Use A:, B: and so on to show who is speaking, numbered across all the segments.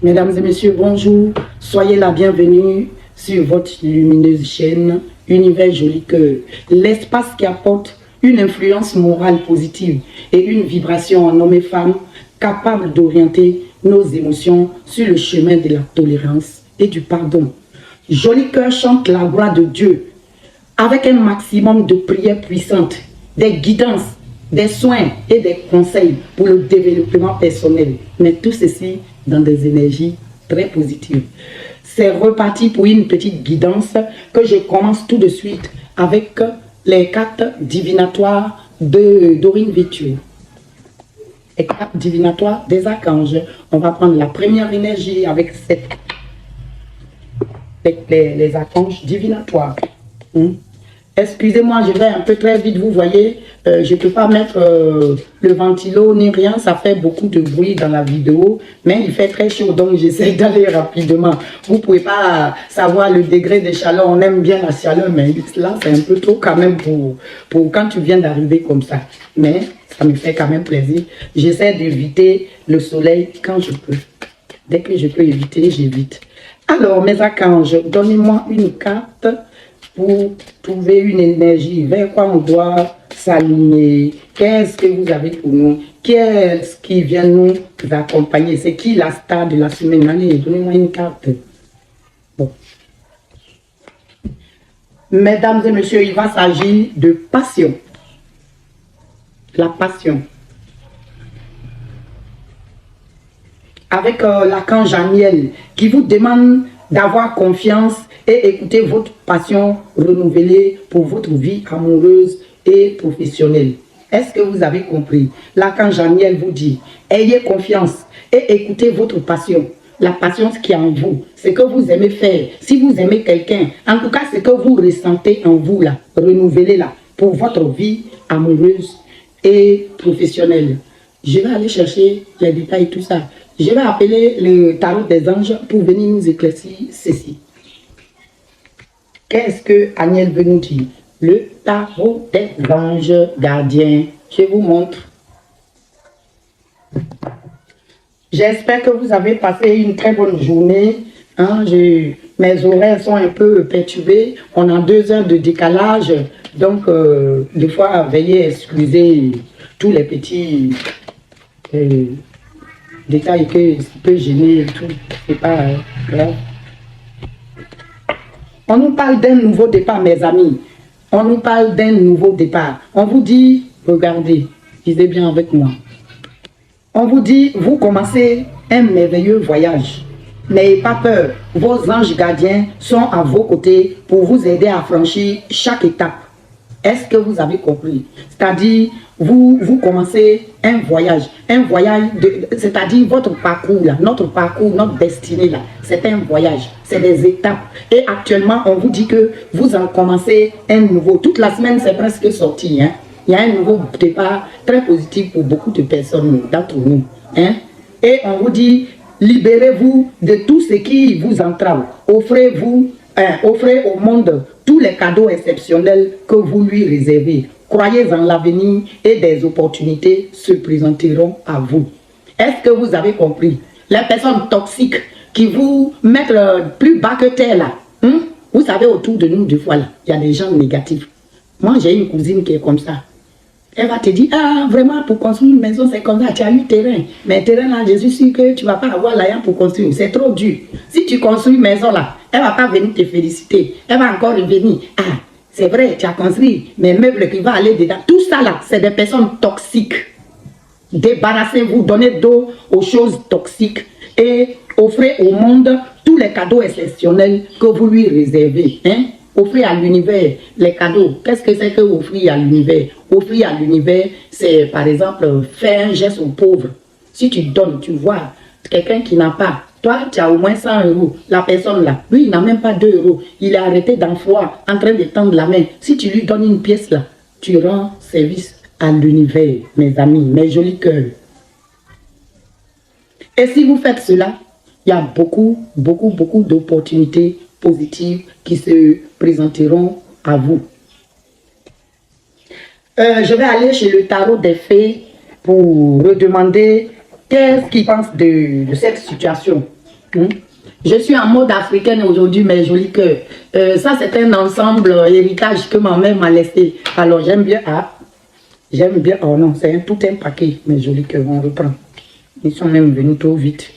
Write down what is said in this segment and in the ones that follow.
A: Mesdames et messieurs, bonjour. Soyez la bienvenue sur votre lumineuse chaîne Univers Joli Cœur, l'espace qui apporte une influence morale positive et une vibration en hommes et femmes capable d'orienter nos émotions sur le chemin de la tolérance et du pardon. Joli Cœur chante la gloire de Dieu avec un maximum de prières puissantes, des guidances, des soins et des conseils pour le développement personnel. Mais tout ceci dans des énergies très positives. C'est reparti pour une petite guidance que je commence tout de suite avec les cartes divinatoires de Dorine Virtue. Les cartes divinatoires des archanges. On va prendre la première énergie avec les archanges divinatoires. Excusez-moi, je vais un peu très vite, vous voyez, je ne peux pas mettre le ventilo ni rien, ça fait beaucoup de bruit dans la vidéo, mais il fait très chaud, donc j'essaie d'aller rapidement. Vous ne pouvez pas savoir le degré de chaleur, on aime bien la chaleur, mais là c'est un peu trop quand même pour quand tu viens d'arriver comme ça. Mais ça me fait quand même plaisir. J'essaie d'éviter le soleil quand je peux. Dès que je peux éviter, j'évite. Alors, mes archanges, donnez-moi une carte pour trouver une énergie vers quoi on doit s'aligner. Qu'est-ce que vous avez pour nous? Qu'est-ce qui vient nous accompagner? C'est qui la star de la semaine? Allez, donnez-moi une carte. Bon. Mesdames et messieurs, il va s'agir de passion. La passion. Avec l'archange Amiel qui vous demande d'avoir confiance et écouter votre passion renouvelée pour votre vie amoureuse et professionnelle. Est-ce que vous avez compris? L'archange Amiel vous dit, ayez confiance et écoutez votre passion. La passion qui est en vous, c'est que vous aimez faire. Si vous aimez quelqu'un, en tout cas, c'est que vous ressentez en vous, là, renouvelez-la pour votre vie amoureuse et professionnelle. Je vais aller chercher les détails, tout ça. Je vais appeler le tarot des anges pour venir nous éclaircir ceci. Qu'est-ce que Aniel veut nous dire? Le tarot des anges gardiens. Je vous montre. J'espère que vous avez passé une très bonne journée. Mes oreilles sont un peu perturbées. On a 2 heures de décalage. Donc, des fois, veuillez excuser tous les petits détails que ça peut gêner et tout. C'est pas grave. On nous parle d'un nouveau départ, mes amis. On nous parle d'un nouveau départ. On vous dit, regardez, lisez bien avec moi. On vous dit, vous commencez un merveilleux voyage. N'ayez pas peur. Vos anges gardiens sont à vos côtés pour vous aider à franchir chaque étape. Est-ce que vous avez compris? C'est-à-dire, vous commencez un voyage, c'est-à-dire votre parcours, là, notre parcours, notre destinée, là, c'est un voyage, c'est des étapes. Et actuellement, on vous dit que vous en commencez un nouveau. Toute la semaine, c'est presque sorti. Hein? Il y a un nouveau départ très positif pour beaucoup de personnes d'entre nous. Hein? Et on vous dit, libérez-vous de tout ce qui vous entrave. Offrez au monde tous les cadeaux exceptionnels que vous lui réservez. Croyez en l'avenir et des opportunités se présenteront à vous. Est-ce que vous avez compris? Les personnes toxiques qui vous mettent plus bas que terre là. Vous savez, autour de nous, des fois, là, il y a des gens négatifs. Moi, j'ai une cousine qui est comme ça. Elle va te dire, ah, vraiment, pour construire une maison, c'est comme ça, tu as eu terrain. Mais terrain là, je suis sûr que tu ne vas pas avoir l'argent pour construire. C'est trop dur. Si tu construis une maison là, elle ne va pas venir te féliciter. Elle va encore revenir. Ah, c'est vrai, tu as construit mes meubles qui vont aller dedans. Tout ça là, c'est des personnes toxiques. Débarrassez-vous, donnez d'eau aux choses toxiques et offrez au monde tous les cadeaux exceptionnels que vous lui réservez. Hein? Offrir à l'univers les cadeaux. Qu'est-ce que c'est que offrir à l'univers? Offrir à l'univers, c'est par exemple faire un geste aux pauvres. Si tu donnes, tu vois, quelqu'un qui n'a pas, toi tu as au moins 100 euros. La personne là, lui il n'a même pas 2 euros. Il est arrêté dans le froid, en train de tendre la main. Si tu lui donnes une pièce là, tu rends service à l'univers, mes amis, mes jolis cœurs. Et si vous faites cela, il y a beaucoup d'opportunités positives qui se présenteront à vous. Je vais aller chez le tarot des fées pour redemander qu'est-ce qu'ils pensent de cette situation. Je suis en mode africaine aujourd'hui, mes jolis cœurs. Ça, c'est un ensemble héritage que ma mère m'a laissé. Alors, j'aime bien. Ah, j'aime bien. Oh non, c'est tout un paquet, mes jolis cœurs. On reprend. Ils sont même venus trop vite.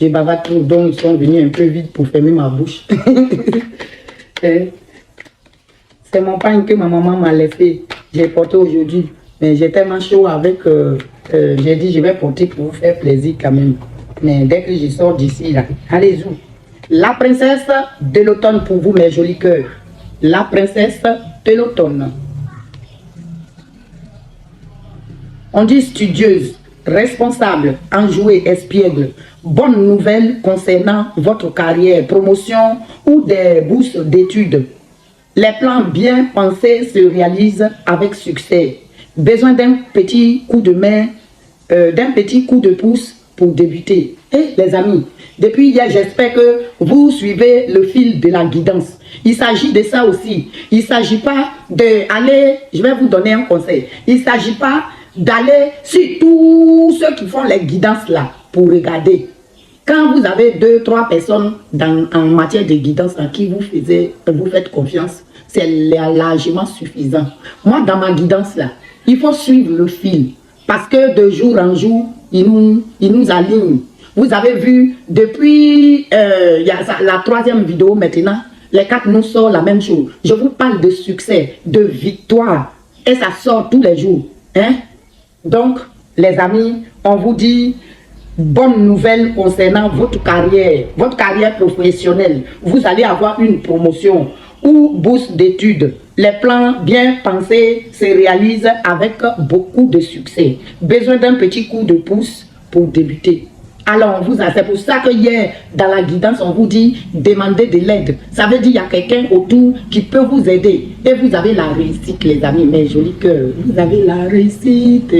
A: J'ai bavardé trop, donc ils sont venus un peu vite pour fermer ma bouche. C'est mon pain que ma maman m'a laissé. J'ai porté aujourd'hui. Mais j'ai tellement chaud avec. J'ai dit, je vais porter pour vous faire plaisir quand même. Mais dès que je sors d'ici, là, allez-y. La princesse de l'automne pour vous, mes jolis cœurs. La princesse de l'automne. On dit studieuse, responsable, enjouée, espiègle. Bonne nouvelle concernant votre carrière, promotion ou des bourses d'études. Les plans bien pensés se réalisent avec succès. Besoin d'un petit coup de main, d'un petit coup de pouce pour débuter. Et les amis, depuis hier, j'espère que vous suivez le fil de la guidance. Il s'agit de ça aussi. Il ne s'agit pas d'aller, je vais vous donner un conseil. Il ne s'agit pas d'aller sur tous ceux qui font les guidances là pour regarder. Quand vous avez 2-3 personnes en matière de guidance à qui vous faites confiance, c'est largement suffisant. Moi, dans ma guidance là, il faut suivre le fil. Parce que de jour en jour, il nous aligne. Vous avez vu, depuis la 3e vidéo maintenant, les 4 nous sortent la même chose. Je vous parle de succès, de victoire. Et ça sort tous les jours. Hein? Donc, les amis, on vous dit bonne nouvelle concernant votre carrière professionnelle. Vous allez avoir une promotion ou bourse d'études. Les plans bien pensés se réalisent avec beaucoup de succès. Besoin d'un petit coup de pouce pour débuter. Alors, c'est pour ça que hier, dans la guidance, on vous dit demandez de l'aide. Ça veut dire qu'il y a quelqu'un autour qui peut vous aider. Et vous avez la réussite, les amis, mes jolis cœurs. Vous avez la réussite.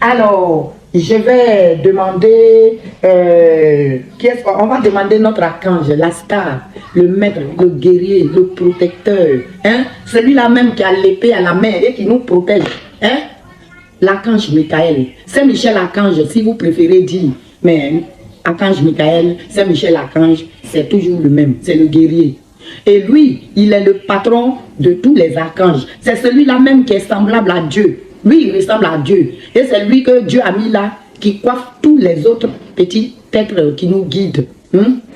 A: Alors, je vais demander, on va demander notre archange, la star, le maître, le guerrier, le protecteur. Hein? Celui-là même qui a l'épée à la main et qui nous protège. Hein? L'archange Michael. Saint-Michel Archange, si vous préférez dire. Mais archange Michael, Saint-Michel Archange, c'est toujours le même. C'est le guerrier. Et lui, il est le patron de tous les archanges. C'est celui-là même qui est semblable à Dieu. Lui, il ressemble à Dieu. Et c'est lui que Dieu a mis là, qui coiffe tous les autres petits êtres qui nous guident.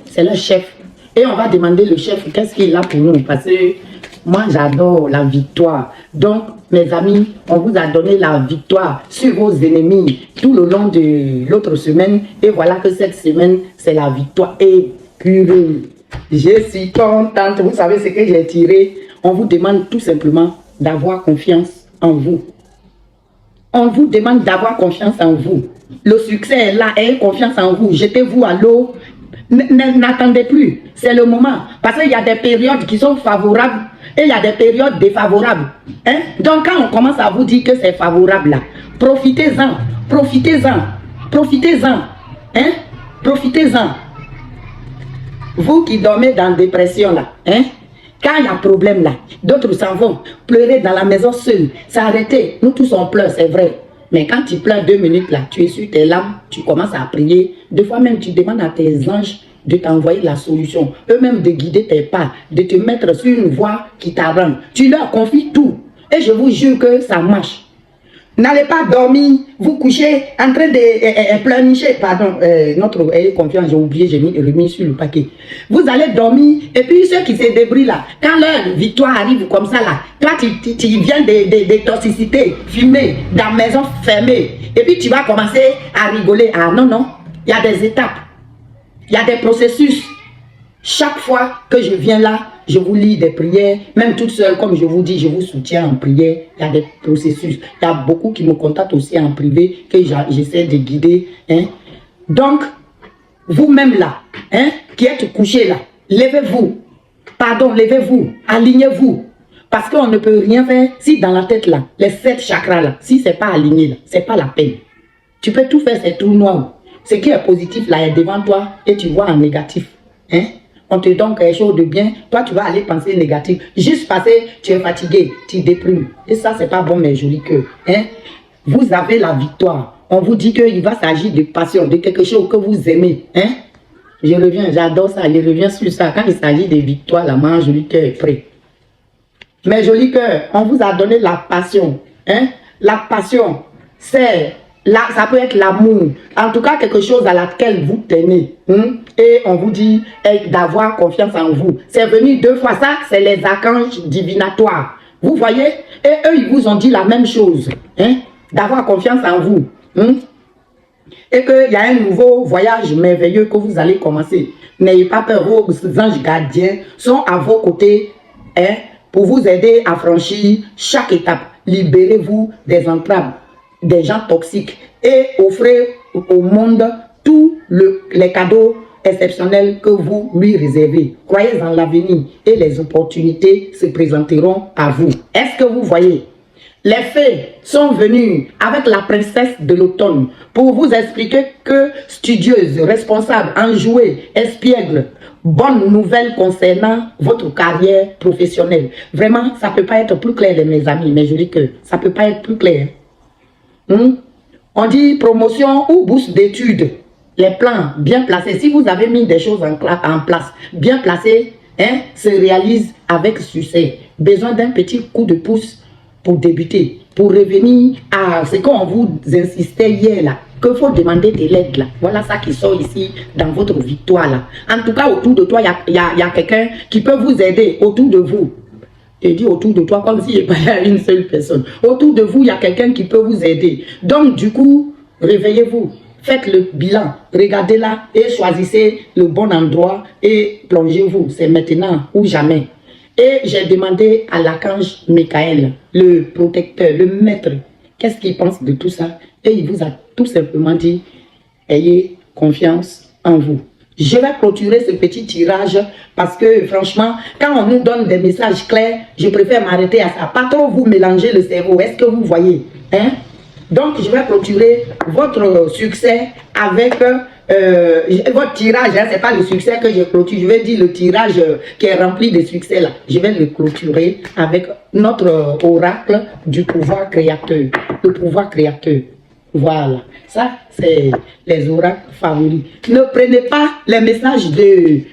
A: C'est le chef. Et on va demander le chef, qu'est-ce qu'il a pour nous? Parce que moi, j'adore la victoire. Donc, mes amis, on vous a donné la victoire sur vos ennemis tout le long de l'autre semaine. Et voilà que cette semaine, c'est la victoire. Et purée, je suis contente. Vous savez ce que j'ai tiré? On vous demande tout simplement d'avoir confiance en vous. On vous demande d'avoir confiance en vous. Le succès est là, ayez confiance en vous. Jetez-vous à l'eau. N'attendez plus. C'est le moment. Parce qu'il y a des périodes qui sont favorables et il y a des périodes défavorables. Hein? Donc quand on commence à vous dire que c'est favorable là, profitez-en. Profitez-en. Profitez-en. Hein? Profitez-en. Vous qui dormez dans la dépression là, hein? Quand il y a un problème là, d'autres s'en vont pleurer dans la maison seul. S'arrêter. Nous tous on pleure, c'est vrai. Mais quand tu pleures 2 minutes là, tu es sur tes larmes, tu commences à prier. Des fois même tu demandes à tes anges de t'envoyer la solution. Eux-mêmes de guider tes pas, de te mettre sur une voie qui t'arrange. Tu leur confies tout. Et je vous jure que ça marche. N'allez pas dormir, vous couchez en train de pleurnicher. Pardon, notre ayez confiance, j'ai oublié, j'ai remis sur le paquet. Vous allez dormir, et puis ceux qui se débrouillent là, quand leur victoire arrive comme ça là, toi tu viens de toxicité, fumer, dans la maison fermée, et puis tu vas commencer à rigoler. Ah non, non, il y a des étapes, il y a des processus. Chaque fois que je viens là, je vous lis des prières, même toute seule, comme je vous dis, je vous soutiens en prière. Il y a des processus. Il y a beaucoup qui me contactent aussi en privé, que j'essaie de guider. Hein. Donc, vous-même là, hein, qui êtes couché là, levez-vous. Pardon, levez-vous, alignez-vous. Parce qu'on ne peut rien faire si dans la tête là, les 7 chakras là, si c'est pas aligné là, c'est pas la peine. Tu peux tout faire, c'est tout noir. Ce qui est positif là est devant toi et tu vois en négatif. Hein. On te donne quelque chose de bien, toi tu vas aller penser négatif. Juste parce que tu es fatigué, tu déprimes. Et ça, c'est pas bon, mes jolis cœurs. Hein? Vous avez la victoire. on vous dit qu'il va s'agir de passion, de quelque chose que vous aimez. Hein? Je reviens, j'adore ça, je reviens sur ça. Quand il s'agit de victoire, la main joli cœur est prêt. Mais joli cœur, on vous a donné la passion. Hein? La passion, c'est... Là, ça peut être l'amour, en tout cas quelque chose à laquelle vous tenez. Et on vous dit d'avoir confiance en vous. C'est venu 2 fois ça, c'est les archanges divinatoires. Vous voyez? Et eux, ils vous ont dit la même chose. Hein? D'avoir confiance en vous. Et qu'il y a un nouveau voyage merveilleux que vous allez commencer. N'ayez pas peur, vos anges gardiens sont à vos côtés pour vous aider à franchir chaque étape. Libérez-vous des entraves, des gens toxiques et offrez au monde tous les cadeaux exceptionnels que vous lui réservez. Croyez en l'avenir et les opportunités se présenteront à vous. Est-ce que vous voyez? Les fées sont venues avec la princesse de l'automne pour vous expliquer que studieuse, responsable, enjouée, espiègle, bonne nouvelle concernant votre carrière professionnelle. Vraiment, ça ne peut pas être plus clair, mes amis, mais je dis que ça ne peut pas être plus clair. On dit promotion ou bourse d'études. Les plans bien placés, si vous avez mis des choses en place, bien placés, se réalisent avec succès. Besoin d'un petit coup de pouce pour débuter, pour revenir à ce qu'on vous insistait hier là, qu'il faut demander de l'aide là. Voilà ça qui sort ici dans votre victoire là. En tout cas, autour de toi, il y a quelqu'un qui peut vous aider, autour de vous. Et dit autour de toi comme s'il n'y avait pas une seule personne. Autour de vous, il y a quelqu'un qui peut vous aider. Donc, du coup, réveillez-vous. Faites le bilan. Regardez là et choisissez le bon endroit et plongez-vous. C'est maintenant ou jamais. Et j'ai demandé à l'archange Michael, le protecteur, le maître, qu'est-ce qu'il pense de tout ça. Et il vous a tout simplement dit, ayez confiance en vous. Je vais clôturer ce petit tirage parce que franchement, quand on nous donne des messages clairs, je préfère m'arrêter à ça. Pas trop vous mélanger le cerveau. Est-ce que vous voyez? Donc, je vais clôturer votre succès avec votre tirage. Ce n'est pas le succès que je clôture. Je vais dire le tirage qui est rempli de succès là. Je vais le clôturer avec notre oracle du pouvoir créateur. Le pouvoir créateur. Voilà, ça c'est les oracles favoris. Ne prenez pas les messages des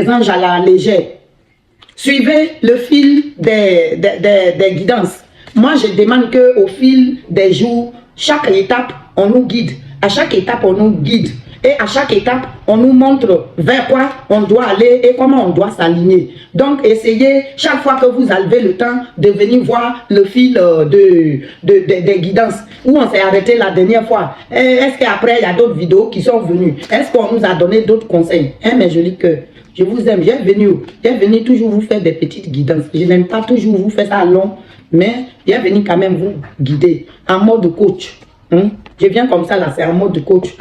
A: anges à la légère. Suivez le fil des guidances. Moi je demande qu'au fil des jours, chaque étape on nous guide. À chaque étape on nous guide. Et à chaque étape, on nous montre vers quoi on doit aller et comment on doit s'aligner. Donc, essayez, chaque fois que vous avez le temps, de venir voir le fil des guidances. Où on s'est arrêté la dernière fois. Est-ce qu'après, il y a d'autres vidéos qui sont venues? Est-ce qu'on nous a donné d'autres conseils? Mes jolis cœurs, je vous aime. J'ai venu toujours vous faire des petites guidances. Je n'aime pas toujours vous faire ça long, mais j'ai venu quand même vous guider en mode coach. Je viens comme ça là, c'est en mode coach.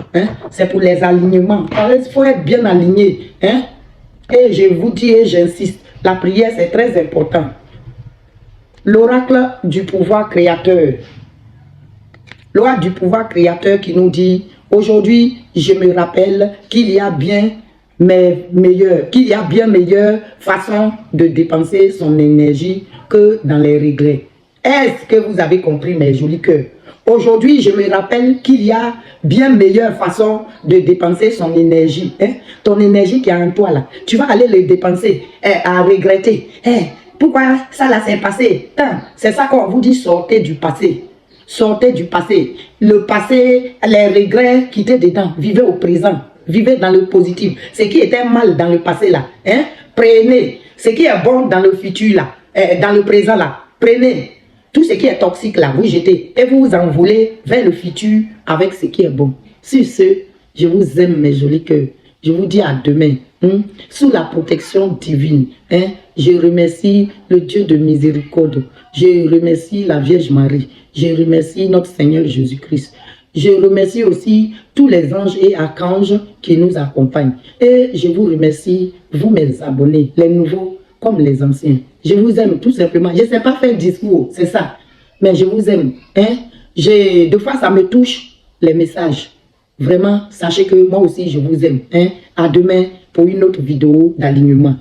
A: C'est pour les alignements. Il faut être bien aligné. Et je vous dis et j'insiste, la prière c'est très important. L'oracle du pouvoir créateur. L'oracle du pouvoir créateur qui nous dit, aujourd'hui je me rappelle qu'il y a bien meilleure façon de dépenser son énergie que dans les regrets. Est-ce que vous avez compris mes jolis cœurs? Aujourd'hui, je me rappelle qu'il y a bien meilleure façon de dépenser son énergie. Ton énergie qui est en toi là. Tu vas aller le dépenser à regretter. Pourquoi ça là s'est passé? C'est ça qu'on vous dit, sortez du passé. Sortez du passé. Le passé, les regrets, quittez dedans. Vivez au présent. Vivez dans le positif. Ce qui était mal dans le passé là. Prenez. Ce qui est bon dans le futur là. Dans le présent là. Prenez. Tout ce qui est toxique là, vous jetez et vous vous envolez vers le futur avec ce qui est bon. Sur ce, je vous aime mes jolis cœurs. Je vous dis à demain. Sous la protection divine. Je remercie le Dieu de miséricorde. Je remercie la Vierge Marie. Je remercie notre Seigneur Jésus-Christ. Je remercie aussi tous les anges et archanges qui nous accompagnent. Et je vous remercie, vous mes abonnés, les nouveaux comme les anciens. Je vous aime tout simplement. Je ne sais pas faire discours, c'est ça. Mais je vous aime. Des fois, ça me touche les messages. Vraiment, sachez que moi aussi, je vous aime. À demain pour une autre vidéo d'alignement.